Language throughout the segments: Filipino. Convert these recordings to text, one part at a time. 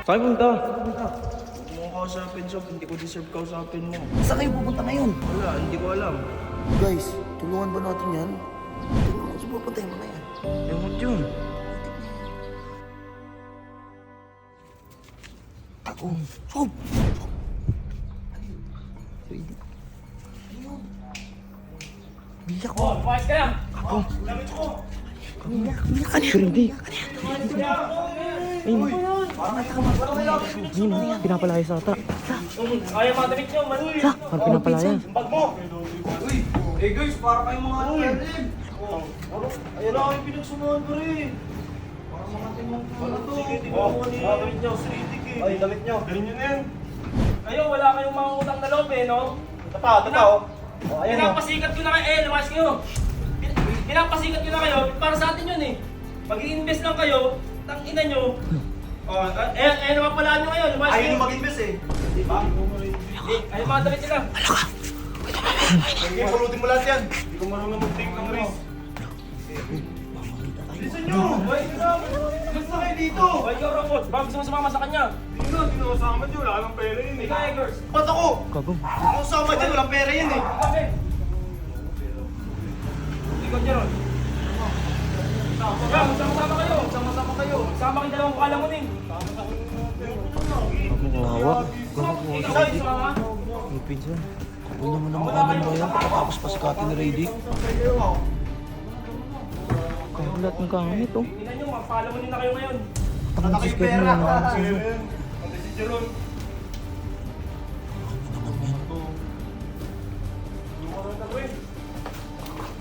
Saan punta? Huwag mo kausapin, Sob. Hindi ko deserve kausapin mo. Saan kayo pupunta ngayon? Wala, hindi ko alam. Guys, tulungan ba natin yan? Tingnan mo sa pupunta yung mga yan. Ewan yun. Ako. Sob! Biyak ko. Pumayos ka lang! Biyak ka niya. Hindi. Ayun na yan. Pinapalayas ata. Kaya mga damit nyo, manuwi! Parang pinapalayas. Bag mo! Eh guys, para kayong mga alim. Ayun lang yung pinagsunuhan ko rin. Para mga timang pala to. Mga damit nyo, sinitik eh. Ay, damit nyo. Galing nyo na yan. Kayo, wala kayong mga utang na loob eh, no? Ito pa, oh. Oh, ayan oh. Pinapasikat ko na kayo, lumayas kayo! Pinapasikat ko na kayo, para sa atin yun eh. Mag-i-invest lang kayo, tang ina nyo. Naman pala nyo ngayon, lumayas Ayaw kayo. nyo mag-invest eh. Diba? Ay, mga damit sila. Sige, pulutin mo lahat yan. Hindi ko marunong mag-take ng risk. Listen nyo! Gusto kayo dito! O, ikaw, Robot, baka gusto mo sumama sa kanya. Hindi na, hindi na kasama dyan. Wala nang pera yun eh. Ikaw, Eggers. Ba't ako? Kagong. Kung kasama dyan, walang pera yan eh. Ikaw, eh. Ikaw, Jeron. Sama-sama kayo. Sama-sama kayo. Sama kayo dalawang kalamunin. Kagong kawawa. Ikaw, kayo sumama. May pinsan. Ano naman ang mukha ng mga yan? Pagkatapos pa si Kati ni Radic. Kagulat ng kamit oh. Tingnan nyo, magpalamunin na kayo ngayon. Wala kayo pera. Pati si Jeron.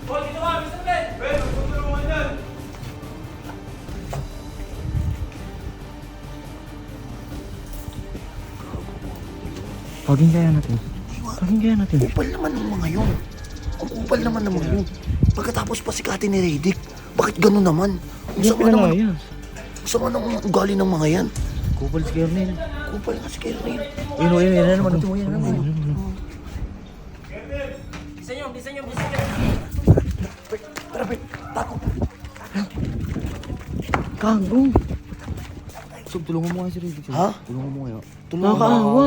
Hoy, dito ka, Mr. Ben! Ben, magtutulungan yan. Paging kaya natin. Paging kaya natin. Upal naman ng mga yun. Ang upal naman ng mga yun. Pagkatapos pa si Kati ni Radic. Bakit gano'n naman? Ang Hindi sama naman. pinalayas. Ang sama ng ugali ng mga yan. Kupal si Kernel. Kupal nga si Kernel. Yun o, yun naman. Yun naman. Bisa nyo. Tara, Bert. Tako. Kagong. Sob, tulungan mo nga si Riddick. Ha? Tulungan mo kaya. Tulungan. Nakakaawa.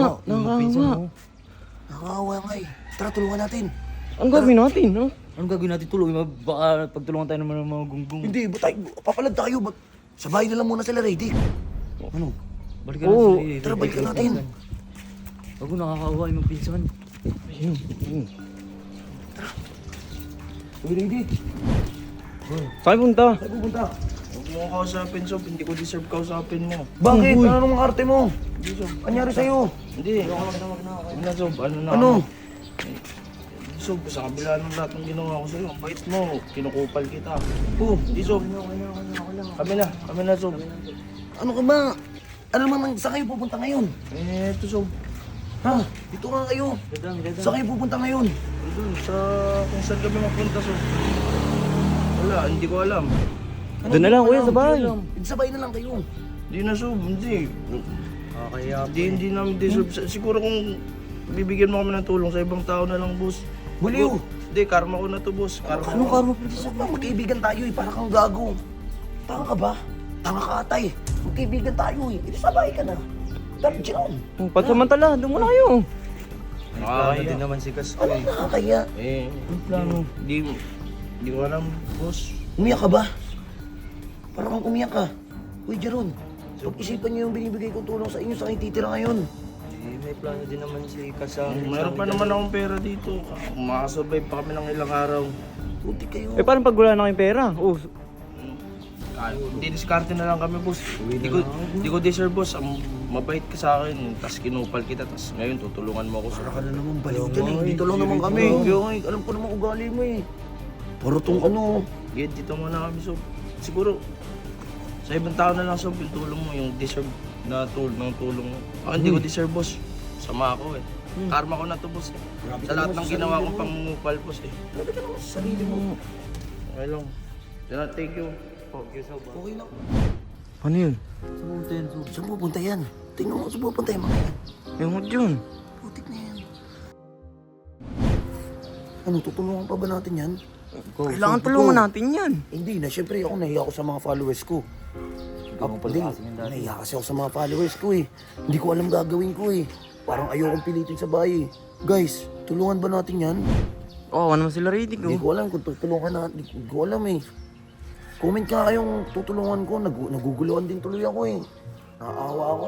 Nakakawa nga eh. Tara, tulungan natin. Ang gagawin natin, no? Anong gagawin natin tuloy? Baka pagtulungan tayo naman ng mga gunggong. Hindi, ba't tayo? Papalad tayo. Ba't? Sa bahay na lang muna sila, Radic. Ano? Balikan Oo, natin. Tara, balikan natin. Bago nakakawa yung mga pinsan. Uy, Radic. Saan punta? Saan pupunta? Huwag mo kausapin, Sob. Hindi ko deserve kausapin mo. Bakit? Uy. Ano namang arte mo? Hindi, Sob. Anyari sa'yo? Hindi. Hindi na, Sob. Ano na? Ano? Sob, sa kabila ng lahat ng ginawa ko sa'yo, ang bait mo. Kinukupal kita. Oh, Hindi, Sob. Kami na, Sob. ano ka ba? Ano naman, saan kayo pupunta ngayon? Eh, ito, Sob. Ha? Dito nga kayo. Saan kayo pupunta ngayon? Doon, sa kung saan kami mapunta, Sob. Wala, hindi ko alam. Doon na lang, kuya, sa bahay. Sa bahay na lang kayo. Hindi na, Sob. Hindi. Kaya Hindi namin deserve. Siguro kung bibigyan mo kami ng tulong sa ibang tao na lang, boss. Buliw. Hindi, karma ko na to, boss. Karma Ano ko. ka mo? Saan ba? Magkaibigan tayo eh. Para kang gago. Tanga ka ba? Tanga ka atay. Magkaibigan tayo eh. Ito sa bahay ka na. Pero John, Pagsamantala, doon muna kayo. plano din naman si Kas. ano nakakaya? Eh, Plano. hindi ko alam, boss. Umiyak ka ba? Parang kang umiyak ka. Uy, Jeron. Pag-isipan niyo yung binibigay kong tulong sa inyo sa kayo titira ngayon. May plano din naman si Kas sa Mayroon pa naman akong pera dito. Makasurvive pa kami ng ilang araw. Puti kayo. Eh, paano pag wala na kayong pera? Oh, Hindi, diskarte na lang kami, boss. Hindi ko deserve, boss. Mabait ka sa akin. Tapos kinupal kita. Tapos ngayon, tutulungan mo ako sa Para ka na naman baliw dyan eh. Dito lang naman kami. Kaya nga eh, alam ko naman ugali mo eh. Puro tong ano. Gid, dito muna kami, Sob. Siguro, sa ibang tao na lang, Sob, yung tulong mo, yung deserve na ng tulong mo. Ako hindi ko deserve, boss. Sama ako eh. Karma ko na to, boss. Sa lahat ng ginawa kong pangungupal, boss eh. Grabe ka naman sa sarili mo. Okay lang. Thank you. Okay lang. ano yun? Saan pupunta yan? Tingnan mo saan pupunta yung mga yan. Yung yun. Putik na yan. Ano, tutulungan pa ba natin yan? Kailangan tulungan natin yan. Hindi na, syempre ako nahiya ako sa mga followers ko. Ikaw mo pala Hindi, kasi yung dati. nahiya kasi ako sa mga followers ko eh. Hindi ko alam gagawin ko eh. Parang ayokong pilitin sa bahay eh. Guys, tulungan ba natin yan? Oo, naman sila ready Hindi ko alam kung tutulungan natin. Hindi ko alam eh. Comment ka kayong tutulungan ko. Naguguluhan din tuloy ako eh. Naaawa ako.